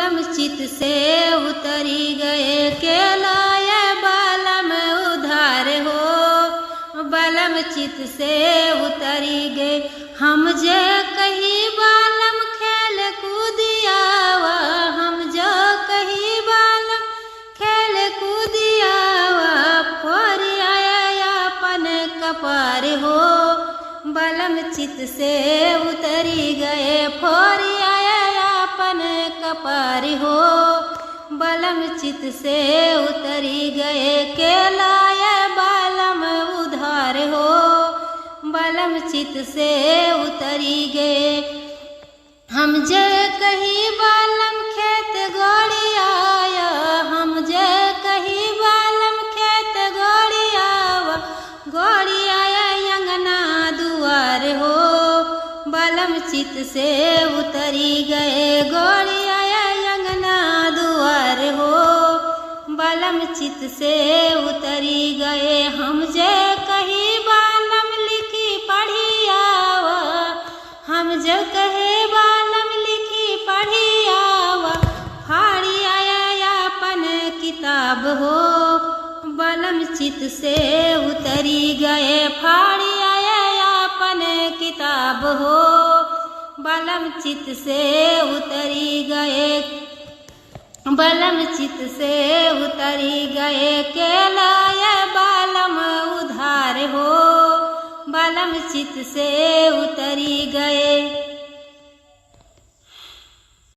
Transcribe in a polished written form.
बलम चित से उतरी गए, के लाए बलम उधार हो। बलम चित से उतरी गए, हम जे कही बलम खेल कूदियावा, हम जो कही बलम खेल कूदियावा, फोर आया अपन कपार हो। बलम चित से उतरी गए, फोर आया अपन कपार हो। बलम चित से उतरी गए, के लाए बलम उधार हो। बलम चित से उतरी गए, हम जे कही बलम खेत गोड़ियाया, हम जे कही बलम खेत गोड़ियावा, गोड़ियाया अंगना दुआर हो। बलम चित से उतरी गए, गोड़ियाया अंगना दुआर हो। बलम चित से उतरी गए, हम जे कही बलम लिखी पढ़ियावा, हम जो कहे बलम लिखी पढ़ियावा, फाड़ी आया अपन किताब हो। बलम चित से उतरी गए, फाड़ी आया अपन किताब हो। बलम चित से उतरी गए, बलम चित से उतरी गए, के लाए बलम उधार हो। बलम चित से उतरी गए।